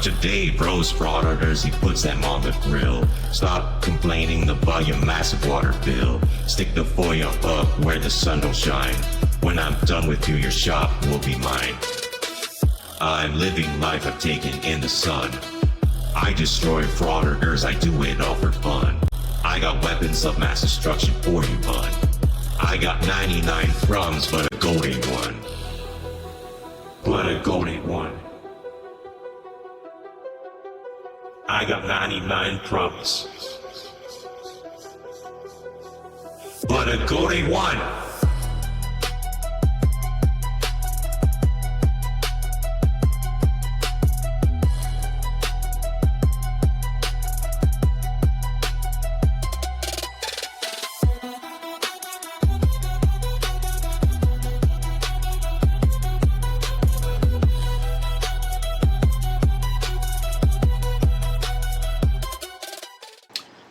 today, bros, frauditors, he puts them on the grill. Stop complaining about your massive water bill. Stick the FOIA up where the sun don't shine. When I'm done with you, your shop will be mine. I'm living life I've taken in the sun. I destroy frauditors, I do it all for fun. I got weapons of mass destruction for you, bud. I got 99 crumbs, but a goat ain't one. But a goat ain't one. I got 99 crumbs, but a goat ain't one.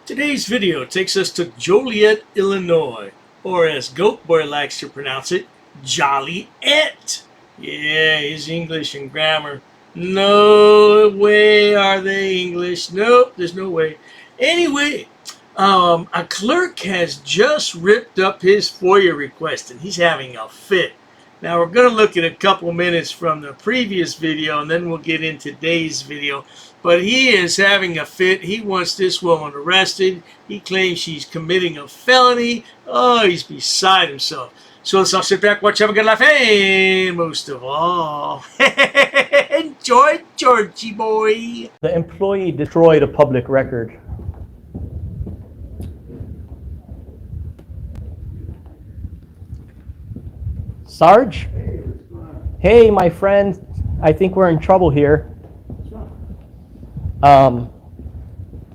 Today's video takes us to Joliet, Illinois, or as GoatBoy likes to pronounce it, Joliet. Yeah, his English and grammar. No way are they English. Nope, there's no way. Anyway, a clerk has just ripped up his FOIA request and he's having a fit. Now we're going to look at a couple minutes from the previous video and then we'll get into today's video. But he is having a fit. He wants this woman arrested. He claims she's committing a felony. Oh, he's beside himself. So let's all sit back, watch, have a good laugh, and most of all, enjoy Georgie Boy. The employee destroyed a public record. Sarge? Hey, my friend. I think we're in trouble here.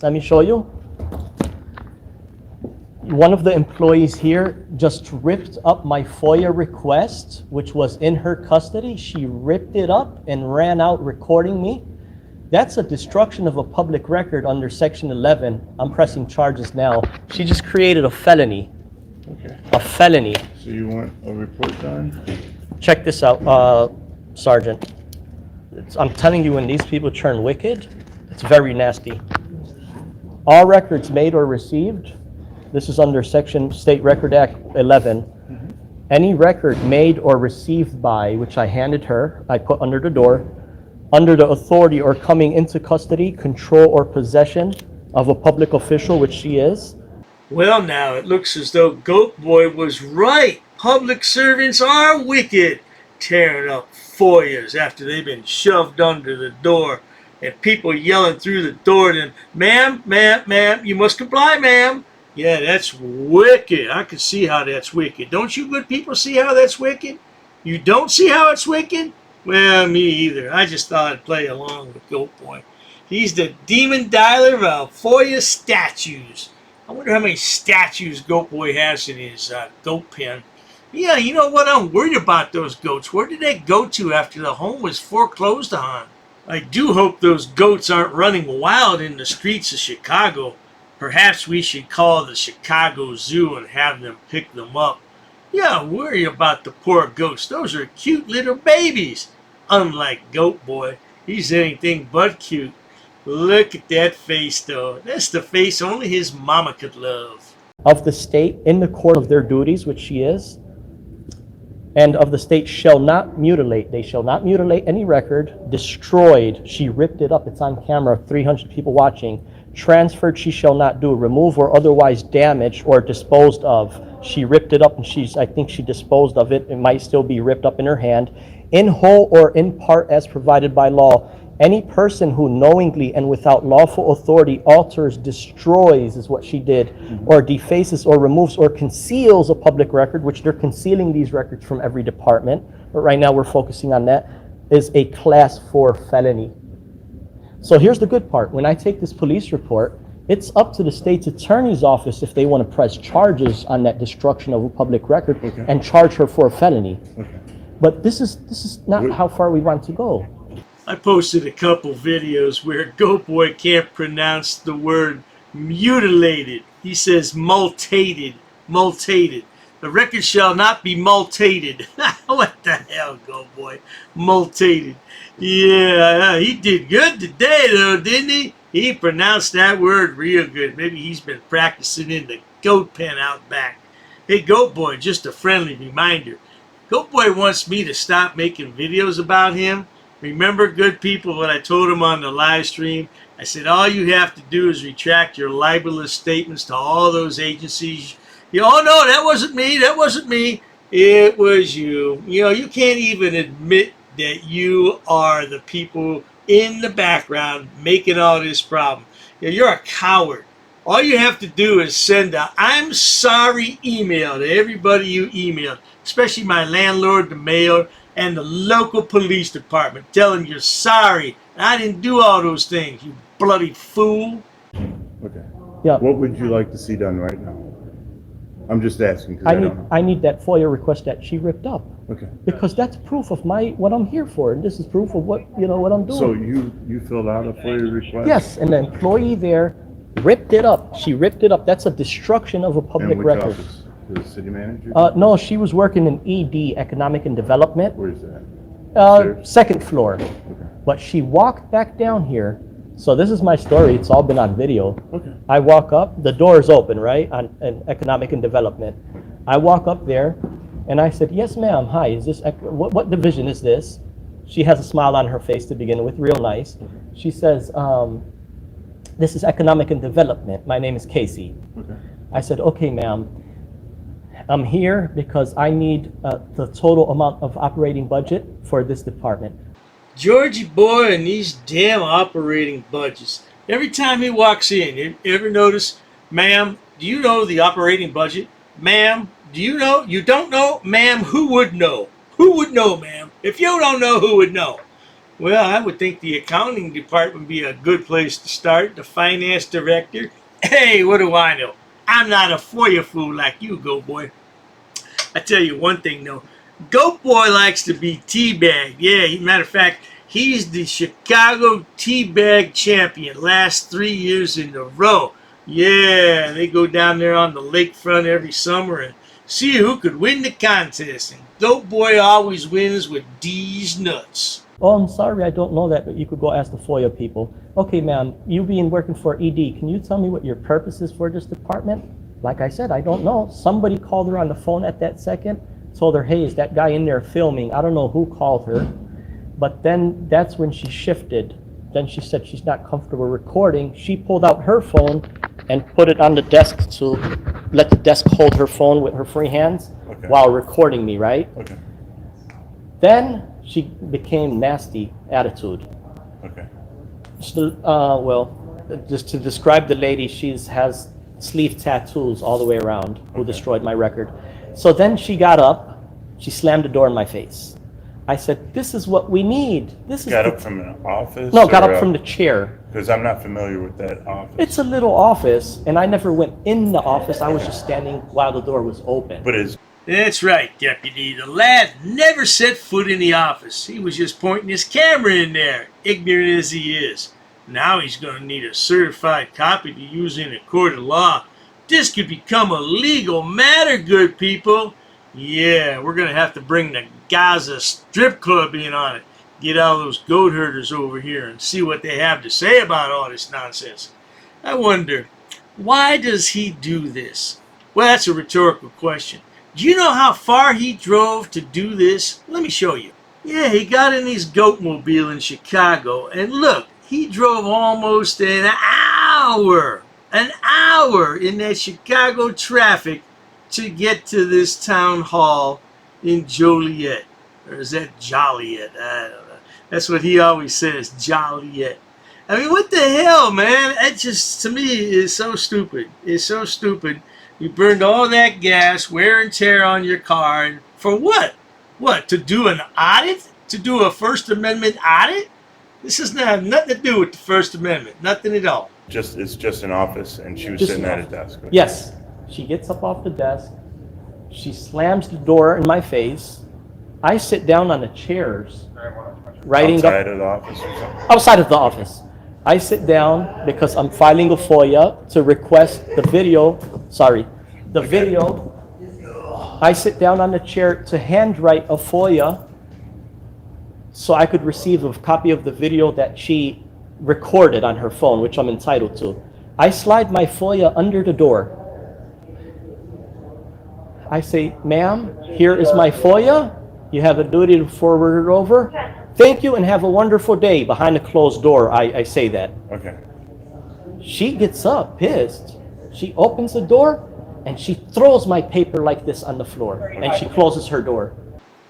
Let me show you. One of the employees here just ripped up my FOIA request, which was in her custody. She ripped it up and ran out recording me. That's a destruction of a public record under Section 11. I'm pressing charges now. She just created a felony. Okay. A felony. So you want a report done? Check this out, Sergeant. I'm telling you, when these people turn wicked, it's very nasty. All records made or received, this is under Section State Record Act 11. Any record made or received by, which I handed her, I put under the door, under the authority or coming into custody, control, or possession of a public official, which she is. Well, now it looks as though GoatBoy was right. Public servants are wicked, tearing up FOIAs after they've been shoved under the door. And people yelling through the door, then, ma'am, you must comply, ma'am. Yeah, that's wicked. I can see how that's wicked. Don't you good people see how that's wicked? You don't see how it's wicked? Well, me either. I just thought I'd play along with GoatBoy. He's the demon dialer of FOIA statues. I wonder how many statues GoatBoy has in his goat pen. Yeah, you know what? I'm worried about those goats. Where did they go to after the home was foreclosed on? I do hope those goats aren't running wild in the streets of Chicago. Perhaps we should call the Chicago Zoo and have them pick them up. Yeah, worry about the poor goats. Those are cute little babies. Unlike GoatBoy, he's anything but cute. Look at that face, though. That's the face only his mama could love. Of the state in the court of their duties, which she is, and of the state shall not mutilate. They shall not mutilate any record. Destroyed. She ripped it up. It's on camera. 300 people watching. Transferred. She shall not do. Remove or otherwise damaged or disposed of. She ripped it up and I think she disposed of it. It might still be ripped up in her hand. In whole or in part as provided by law. Any person who knowingly and without lawful authority alters, destroys, is what she did, or defaces or removes or conceals a public record, which they're concealing these records from every department, but right now we're focusing on that, is a Class 4 felony. So here's the good part. When I take this police report, it's up to the state's attorney's office if they want to press charges on that destruction of a public record and charge her for a felony. But this is not how far we want to go. I posted a couple videos where GoatBoy can't pronounce the word mutilated. He says multated. The record shall not be multated. What the hell, GoatBoy? Multated. Yeah, he did good today, though, didn't he? He pronounced that word real good. Maybe he's been practicing in the goat pen out back. Hey, GoatBoy, just a friendly reminder. GoatBoy wants me to stop making videos about him. Remember, good people, what I told him on the live stream? I said, all you have to do is retract your libelous statements to all those agencies. Oh, no, that wasn't me. That wasn't me. It was you. You know, you can't even admit that you are the people in the background making all this problem. You're a coward. All you have to do is send a I'm sorry email to everybody you emailed, especially my landlord, the mayor, and the local police department. Tell them you're sorry. I didn't do all those things, you bloody fool. Okay. Yeah. What would you like to see done right now? I'm just asking because I don't know. I need that FOIA request that she ripped up. Okay. Because that's proof of what I'm here for, and this is proof of what I'm doing. So you filled out a FOIA request? Yes, and the employee there ripped it up. She ripped it up. That's a destruction of a public In which record. office? The city manager? No, she was working in ED, Economic and Development, Where is that? second floor. Okay. But she walked back down here. So this is my story. It's all been on video. Okay. I walk up, the door is open, right, on Economic and Development. I walk up there, and I said, yes, ma'am, hi, is this, what division is this? She has a smile on her face to begin with, real nice. She says, this is Economic and Development. My name is Casey. Okay. I said, okay, ma'am, I'm here because I need the total amount of operating budget for this department. Georgie Boy and these damn operating budgets. Every time he walks in, you ever notice, ma'am, do you know the operating budget? Ma'am, do you know? You don't know? Ma'am, who would know? Who would know, ma'am? If you don't know, who would know? Well, I would think the accounting department would be a good place to start. The finance director. Hey, what do I know? I'm not a FOIA fool like you, GoatBoy. I tell you one thing, though. GoatBoy likes to be teabagged. Yeah, matter of fact, he's the Chicago teabag champion last 3 years in a row. Yeah, they go down there on the lakefront every summer and see who could win the contest. And GoatBoy always wins with D's nuts. Oh, I'm sorry, I don't know that, but you could go ask the FOIA people. Okay, ma'am, you being working for ED, can you tell me what your purpose is for this department? Like I said, I don't know. Somebody called her on the phone at that second, told her, hey, is that guy in there filming? I don't know who called her. But then that's when she shifted. Then she said she's not comfortable recording. She pulled out her phone and put it on the desk to let the desk hold her phone with her free hands while recording me, right? Okay. Then she became nasty attitude. Okay. So, well, just to describe the lady, she has sleeve tattoos all the way around who destroyed my record. So then she got up, she slammed the door in my face. I said, this is what we need. This is Got up from an office? No, got up from the chair. Because I'm not familiar with that office. It's a little office, and I never went in the office. I was just standing while the door was open. But it's... That's right, Deputy. The lad never set foot in the office. He was just pointing his camera in there, ignorant as he is. Now he's going to need a certified copy to use in a court of law. This could become a legal matter, good people. Yeah, we're going to have to bring the Gaza strip club in on it. Get all those goat herders over here and see what they have to say about all this nonsense. I wonder, why does he do this? Well, that's a rhetorical question. Do you know how far he drove to do this? Let me show you. Yeah, he got in his goatmobile in Chicago, and look, he drove almost an hour in that Chicago traffic to get to this town hall in Joliet. Or is that Joliet? I don't know. That's what he always says, Joliet. I mean, what the hell, man? That just, to me, is so stupid. It's so stupid. You burned all that gas, wear and tear on your car, and for what? What, to do an audit? To do a First Amendment audit? This has nothing to do with the First Amendment. Nothing at all. It's just an office, and she was Just sitting an at a office. desk. Yes. She gets up off the desk. She slams the door in my face. I sit down on the chairs, writing Outside up of the office or something? outside of the office. I sit down because I'm filing a FOIA to request the video. Sorry, the video. I sit down on the chair to handwrite a FOIA so I could receive a copy of the video that she recorded on her phone, which I'm entitled to. I slide my FOIA under the door. I say, ma'am, here is my FOIA. You have a duty to forward it over. Thank you and have a wonderful day. Behind the closed door, I say that. Okay. She gets up, pissed. She opens the door and she throws my paper like this on the floor. And she closes her door.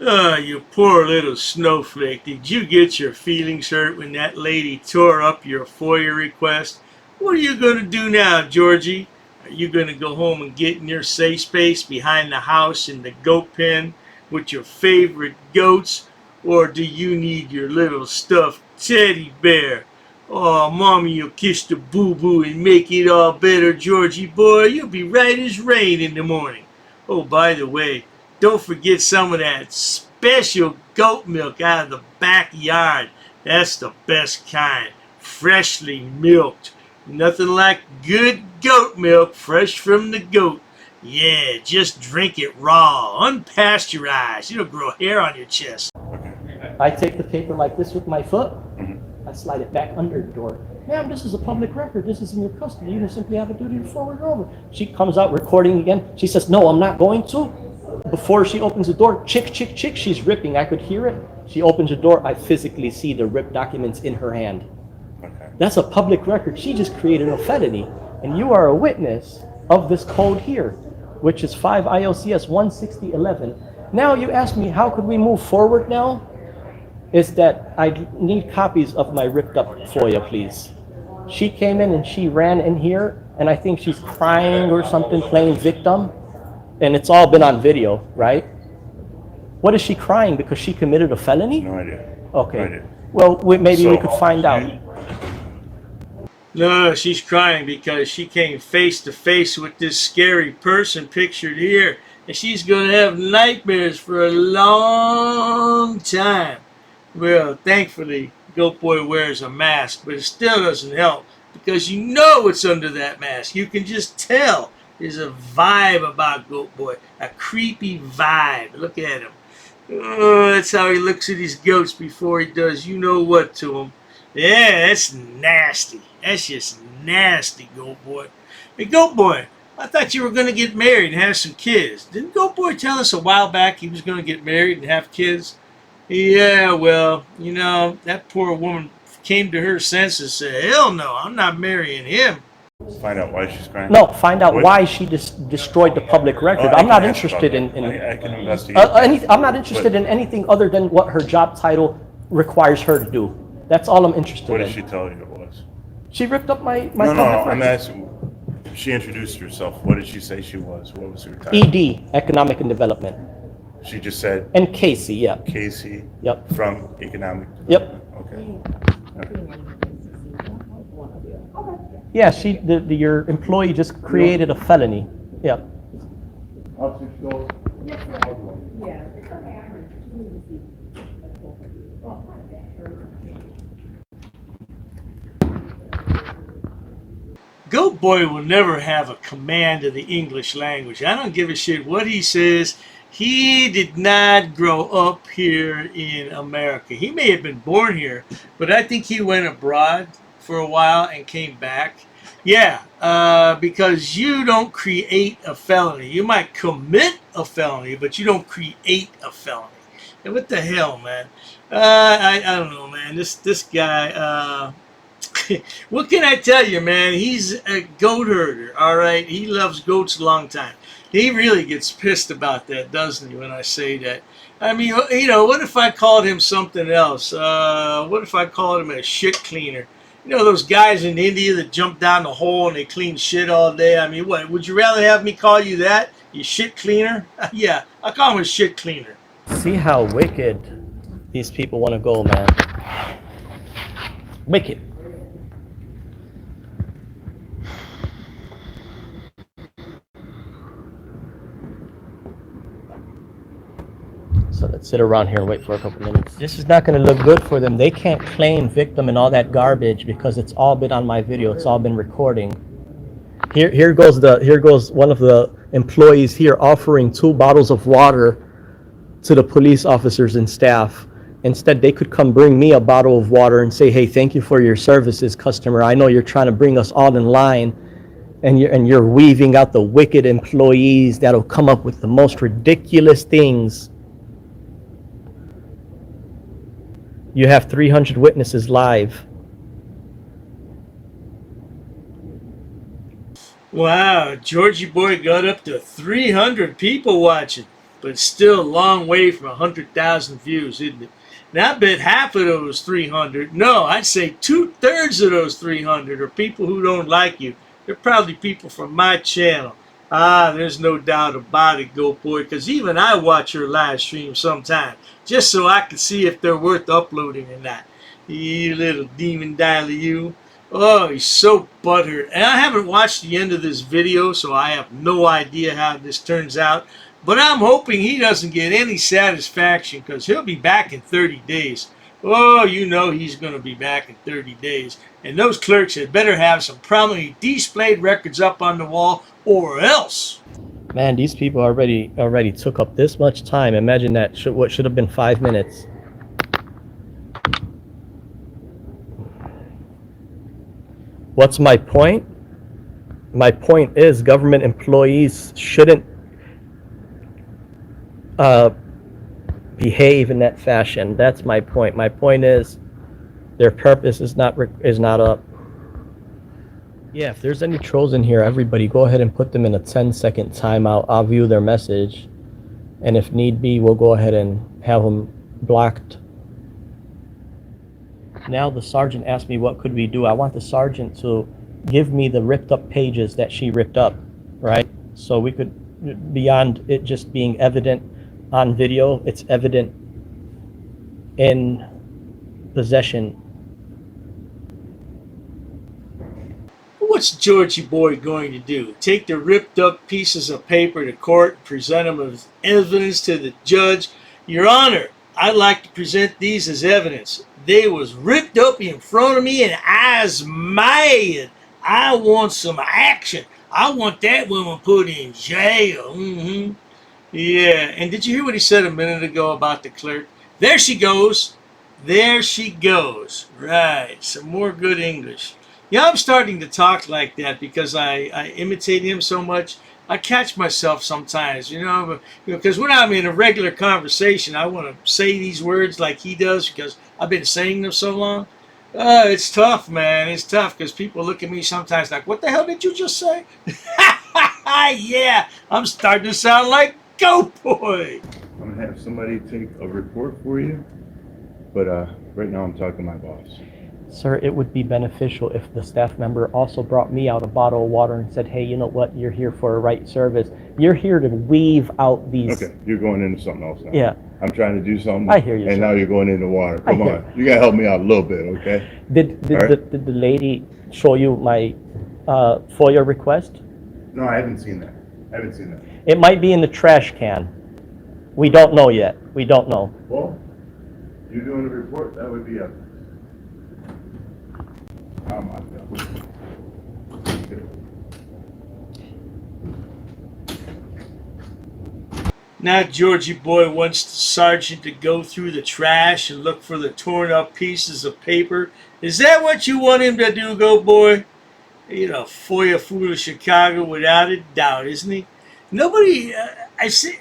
Ah, you poor little snowflake. Did you get your feelings hurt when that lady tore up your FOIA request? What are you going to do now, Georgie? Are you going to go home and get in your safe space behind the house in the goat pen with your favorite goats? Or do you need your little stuffed teddy bear? Oh, mommy will kiss the boo-boo and make it all better, Georgie boy. You'll be right as rain in the morning. Oh, by the way, don't forget some of that special goat milk out of the backyard. That's the best kind. Freshly milked. Nothing like good goat milk fresh from the goat. Yeah, just drink it raw, unpasteurized. It'll grow hair on your chest. I take the paper like this with my foot. I slide it back under the door. Ma'am, this is a public record. This is in your custody. You simply have a duty to forward it over. She comes out recording again. She says, no, I'm not going to. Before she opens the door, chick, chick, chick, she's ripping. I could hear it. She opens the door. I physically see the ripped documents in her hand. Okay. That's a public record. She just created a felony. And you are a witness of this code here, which is 5 ILCS 16011. Now you ask me, how could we move forward now? Is that I need copies of my ripped up FOIA, please. She came in and she ran in here, and I think she's crying or something, playing victim. And it's all been on video, right? What is she crying? Because she committed a felony? No idea. Okay. No idea. Well, maybe we could find out. No, she's crying because she came face to face with this scary person pictured here. And she's going to have nightmares for a long time. Well, thankfully, GoatBoy wears a mask, but it still doesn't help because you know what's under that mask. You can just tell. There's a vibe about GoatBoy, a creepy vibe. Look at him. Oh, that's how he looks at his goats before he does you know what to them. Yeah, that's nasty. That's just nasty, GoatBoy. Hey, GoatBoy, I thought you were going to get married and have some kids. Didn't GoatBoy tell us a while back he was going to get married and have kids? Yeah, well, you know, that poor woman came to her senses and said, hell no, I'm not marrying him. Find out why she's crying? No, find out why she destroyed the public record. I'm not interested in I can investigate. I'm not interested in anything other than what her job title requires her to do. That's all I'm interested in. What did she tell you it was? She ripped up my No, public record. I'm asking. She introduced herself. What did she say she was? What was her title? ED, Economic and Development. She just said And Casey, yeah. Casey. Yep. From Economic Development. Yep. Okay. Yeah, your employee just created a felony. Yep. GoatBoy will never have a command of the English language. I don't give a shit what he says. He did not grow up here in America. He may have been born here, but I think he went abroad for a while and came back. Yeah, because you don't create a felony. You might commit a felony, but you don't create a felony. And what the hell, man? I don't know, man. This guy, what can I tell you, man? He's a goat herder, all right? He loves goats a long time. He really gets pissed about that, doesn't he, when I say that? I mean, you know, what if I called him something else? What if I called him a shit cleaner? You know those guys in India that jump down the hole and they clean shit all day? I mean, what? Would you rather have me call you that? You shit cleaner? Yeah, I'll call him a shit cleaner. See how wicked these people want to go, man. Wicked. So let's sit around here and wait for a couple minutes. This is not going to look good for them. They can't claim victim and all that garbage because it's all been on my video. It's all been recording. Here goes one of the employees here offering 2 bottles of water to the police officers and staff. Instead, they could come bring me a bottle of water and say, hey, thank you for your services, customer. I know you're trying to bring us all in line, and you're weaving out the wicked employees that'll come up with the most ridiculous things. You have 300 witnesses live. Wow, Georgie Boy got up to 300 people watching, but still a long way from 100,000 views, isn't it? Now, I bet half of those 300, no, I'd say 2/3 of those 300 are people who don't like you. They're probably people from my channel. Ah, there's no doubt about it, GoatBoy, because even I watch your live stream sometimes, just so I can see if they're worth uploading or not. You little demon dialer, you. Oh, he's so butthurt. And I haven't watched the end of this video, so I have no idea how this turns out. But I'm hoping he doesn't get any satisfaction, because he'll be back in 30 days. Oh, you know he's going to be back in 30 days. And those clerks had better have some prominently displayed records up on the wall, or else. Man, these people already took up this much time. Imagine that, what should have been 5 minutes. What's my point? My point is government employees shouldn't behave in that fashion. That's my point. My point is their purpose is not up. Yeah, if there's any trolls in here, everybody go ahead and put them in a 10-second timeout. I'll view their message, and if need be, we'll go ahead and have them blocked. Now the sergeant asked me what could we do. I want the sergeant to give me the ripped up pages that she ripped up, right? So we could, beyond it just being evident on video, it's evident in possession. What's Georgie Boy going to do? Take the ripped up pieces of paper to court and present them as evidence to the judge? Your Honor, I'd like to present these as evidence. They was ripped up in front of me and I's mad. I want some action. I want that woman put in jail. Yeah, and did you hear what he said a minute ago about the clerk? There she goes. There she goes. Right, some more good English. Yeah, I'm starting to talk like that because I imitate him so much. I catch myself sometimes, because when I'm in a regular conversation, I want to say these words like he does because I've been saying them so long. It's tough, man. It's tough because people look at me sometimes like, what the hell did you just say? Yeah, I'm starting to sound like GoatBoy. I'm gonna have somebody take a report for you, but right now I'm talking to my boss. Sir, it would be beneficial if the staff member also brought me out a bottle of water and said, hey, you know what? You're here for a right service. You're here to weave out these... Okay, you're going into something else now. Yeah. I'm trying to do something. I hear you, and sir. now you're going into water. Come on. You got to help me out a little bit, okay? Did the lady show you my FOIA request? No, I haven't seen that. It might be in the trash can. We don't know yet. We don't know. Well, you're doing a report. That would be a... Oh my God. Now Georgie Boy wants the sergeant to go through the trash and look for the torn up pieces of paper. Is that what you want him to do, GoatBoy? FOIA fool of Chicago without a doubt, isn't he? Nobody,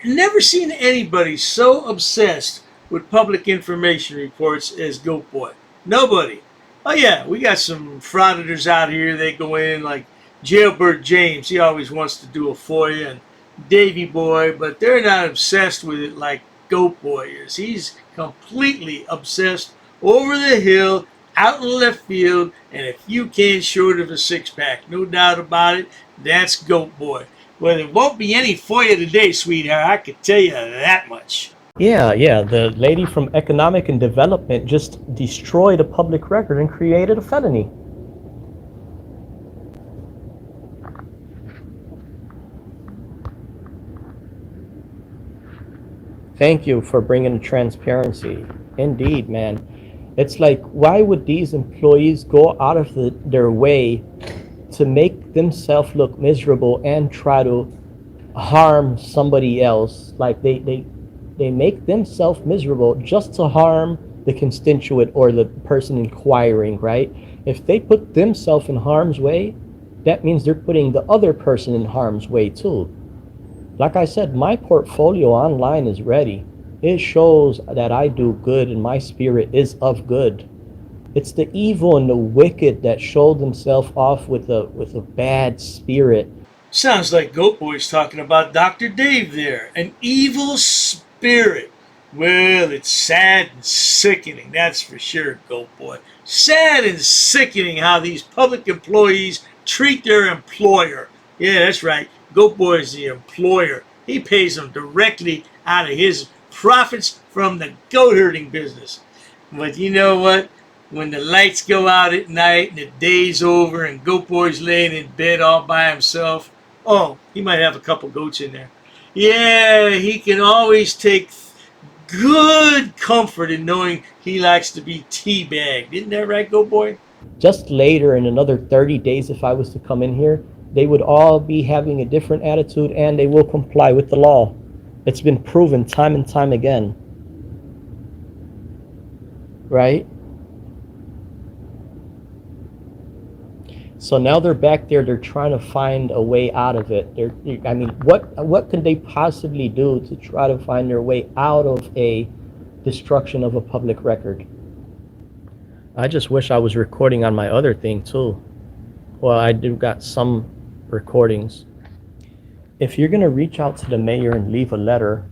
never seen anybody so obsessed with public information reports as GoatBoy. Nobody. Oh yeah, we got some frauditors out here. They go in like Jailbird James. He always wants to do a FOIA, and Davy Boy, but they're not obsessed with it like GoatBoy is. He's completely obsessed over the hill, out in left field, and a few cans short of a six-pack. No doubt about it, that's GoatBoy. Well, there won't be any FOIA today, sweetheart. I can tell you that much. Yeah, the lady from Economic and Development just destroyed a public record and created a felony. Thank you for bringing transparency. Indeed, man. It's like, why would these employees go out of their way to make themselves look miserable and try to harm somebody else. Like they make themselves miserable just to harm the constituent or the person inquiring, right? If they put themselves in harm's way, that means they're putting the other person in harm's way too. Like I said, my portfolio online is ready. It shows that I do good and my spirit is of good. It's the evil and the wicked that show themselves off with a bad spirit. Sounds like GoatBoy's talking about Dr. Dave there. An evil spirit. Well, it's sad and sickening, that's for sure, GoatBoy. Sad and sickening how these public employees treat their employer. Yeah, that's right. GoatBoy is the employer. He pays them directly out of his profits from the goat herding business. But you know what? When the lights go out at night and the day's over and GoatBoy's laying in bed all by himself, oh, he might have a couple goats in there. Yeah, he can always take good comfort in knowing he likes to be teabagged. Isn't that right, GoatBoy? Just later, in another 30 days, if I was to come in here, they would all be having a different attitude and they will comply with the law. It's been proven time and time again. Right? So now they're back there, they're trying to find a way out of it. I mean, what can they possibly do to try to find their way out of a destruction of a public record? I just wish I was recording on my other thing too. Well, I do got some recordings. If you're gonna reach out to the mayor and leave a letter,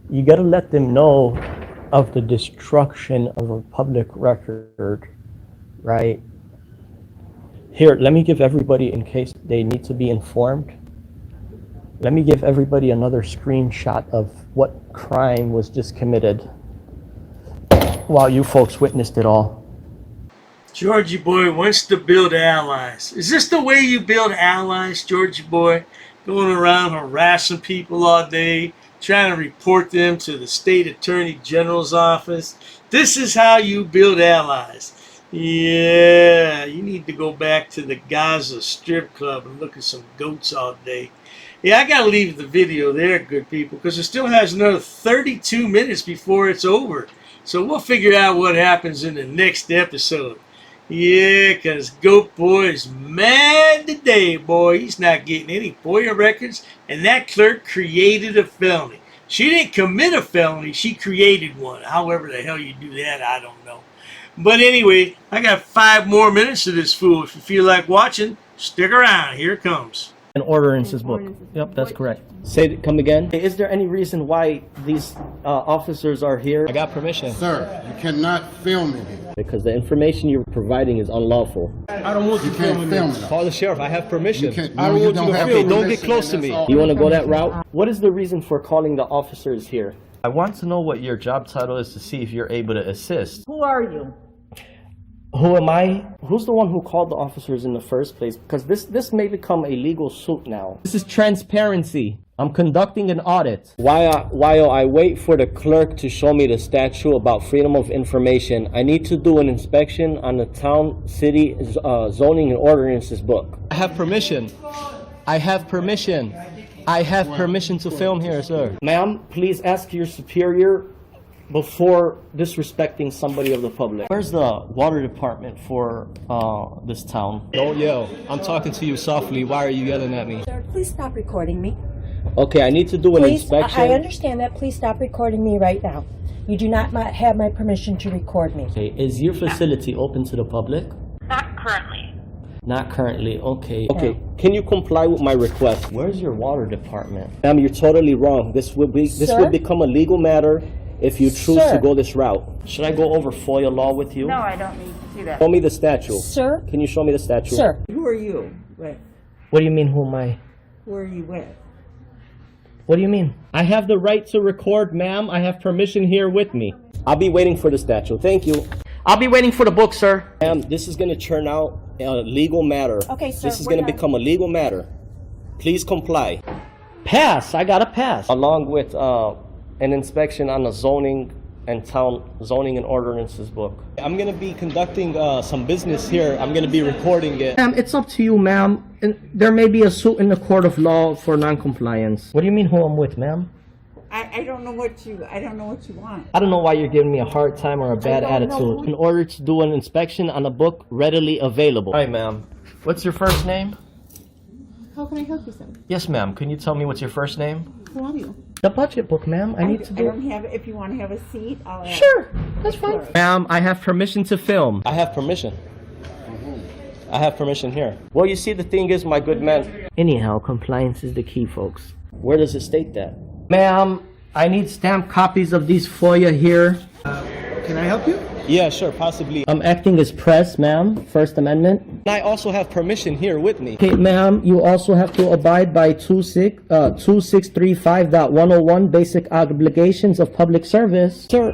you gotta let them know of the destruction of a public record, right? Here, let me give everybody, in case they need to be informed, let me give everybody another screenshot of what crime was just committed while you folks witnessed it all. Georgie Boy wants to build allies. Is this the way you build allies, Georgie Boy? Going around harassing people all day, trying to report them to the state attorney general's office. This is how you build allies. Yeah, you need to go back to the Gaza strip club and look at some goats all day. Yeah, I gotta leave the video there, good people, because it still has another 32 minutes before it's over. So we'll figure out what happens in the next episode. Yeah, because GoatBoy's mad today, boy. He's not getting any FOIA records, and that clerk created a felony. She didn't commit a felony, she created one. However the hell you do that, I don't know. But anyway, I got 5 more minutes of this fool. If you feel like watching, stick around. Here it comes. An ordinances book. Yep, that's correct. Say, come again. Is there any reason why these officers are here? I got permission. Sir, you cannot film in here. Because the information you're providing is unlawful. I don't want you filming me. Call the sheriff. I have permission. I don't want you to film. Don't get close to me. You want to go that route? What is the reason for calling the officers here? I want to know what your job title is to see if you're able to assist. Who are you? Who am I? Who's the one who called the officers in the first place? Because this may become a legal suit now. This is transparency. I'm conducting an audit. While I wait for the clerk to show me the statute about freedom of information, I need to do an inspection on the town, city, zoning and ordinances book. I have permission. I have permission. I have permission to film here, sir. Ma'am, please ask your superior before disrespecting somebody of the public. Where's the water department for this town? Don't yell. I'm talking to you softly. Why are you yelling at me? Sir, please stop recording me. Okay, I need to do an inspection. I understand that. Please stop recording me right now. You do not have my permission to record me. Okay, is your facility open to the public? Not currently. Not currently, okay. Okay, can you comply with my request? Where's your water department? Ma'am, you're totally wrong. This will become a legal matter if you choose to go this route. Should I go over FOIA law with you? No, I don't need to do that. Show me the statute. Sir? Can you show me the statute? Sir. Who are you? Wait, What do you mean, who am I? who are you with? What do you mean? I have the right to record, ma'am. I have permission here with me. I'll be waiting for the statute. Thank you. I'll be waiting for the book, sir. Ma'am, this is going to turn out a legal matter. Okay, sir. This is going to become a legal matter. Please comply. Pass. I got a pass. Along with an inspection on the zoning and Town Zoning and Ordinances book. I'm gonna be conducting some business here. I'm gonna be recording it. Ma'am, it's up to you, ma'am. There may be a suit in the court of law for non-compliance. What do you mean who I'm with, ma'am? I don't know what you want. I don't know why you're giving me a hard time or a bad attitude. In order to do an inspection on a book readily available. Hi, ma'am. What's your first name? How can I help you, sir? Yes, ma'am. Can you tell me what's your first name? Who are you? The budget book, ma'am. I need to do. I don't have it. If you want to have a seat, I'll ask. Sure, that's fine. Ma'am, I have permission to film. I have permission. I have permission here. Well, you see, the thing is, my good man. Anyhow, compliance is the key, folks. Where does it state that? Ma'am, I need stamped copies of these FOIA here. Can I help you? Yeah, sure, possibly. I'm acting as press, ma'am. First Amendment. I also have permission here with me. Okay, ma'am, you also have to abide by 2635.101 basic obligations of public service. Sir,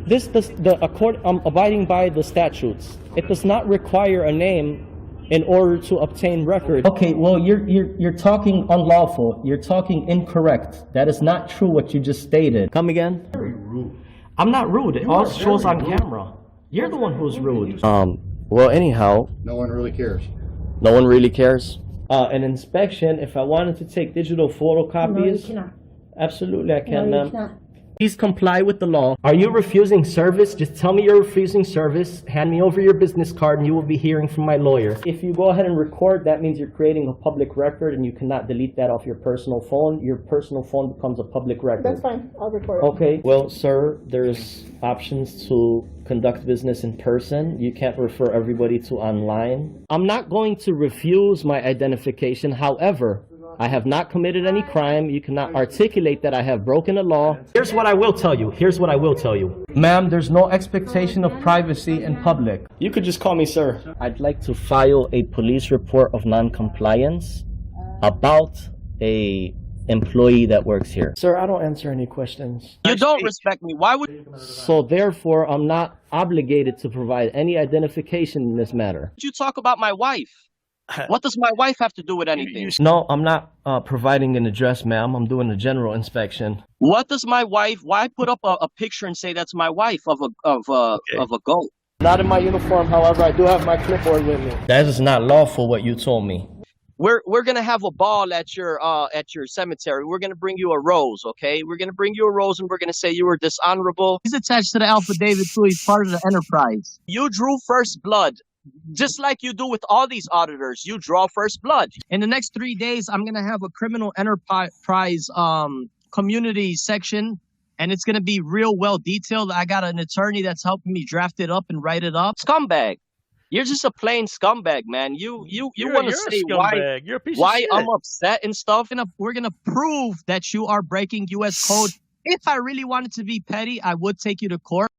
I'm abiding by the statutes. It does not require a name in order to obtain record. Okay, well, you're talking unlawful. You're talking incorrect. That is not true what you just stated. Come again? Very rude. I'm not rude. It all shows on camera. You're the one who's rude. Well, anyhow. No one really cares. No one really cares? An inspection, if I wanted to take digital photocopies. No, you cannot. Absolutely, I can, No, ma'am. you cannot. Please comply with the law. Are you refusing service? Just tell me you're refusing service. Hand me over your business card and you will be hearing from my lawyer. If you go ahead and record, that means you're creating a public record and you cannot delete that off your personal phone. Your personal phone becomes a public record. That's fine. I'll record it. Okay. Well, sir, there's options to conduct business in person. You can't refer everybody to online. I'm not going to refuse my identification. However, I have not committed any crime. You cannot articulate that I have broken the law. Here's what I will tell you. Ma'am, there's no expectation of privacy in public. You could just call me sir. I'd like to file a police report of non-compliance about a employee that works here. Sir, I don't answer any questions. You don't respect me. Why would So therefore, I'm not obligated to provide any identification in this matter. you talk about my wife? What does my wife have to do with anything? No, I'm not providing an address, ma'am. I'm doing a general inspection. What does my wife? Why put up a picture and say that's my wife of a goat? Not in my uniform, however, I do have my clipboard with me. That is not lawful what you told me. We're gonna have a ball at your cemetery. We're gonna bring you a rose, okay? We're gonna bring you a rose and we're gonna say you were dishonorable. He's attached to the affidavit too. He's part of the enterprise. You drew first blood. Just like you do with all these auditors, you draw first blood. In the next 3 days, I'm going to have a criminal enterprise community section, and it's going to be real well detailed. I got an attorney that's helping me draft it up and write it up. Scumbag. You're just a plain scumbag, man. You want to say why I'm upset and stuff. We're going to prove that you are breaking U.S. code. If I really wanted to be petty, I would take you to court.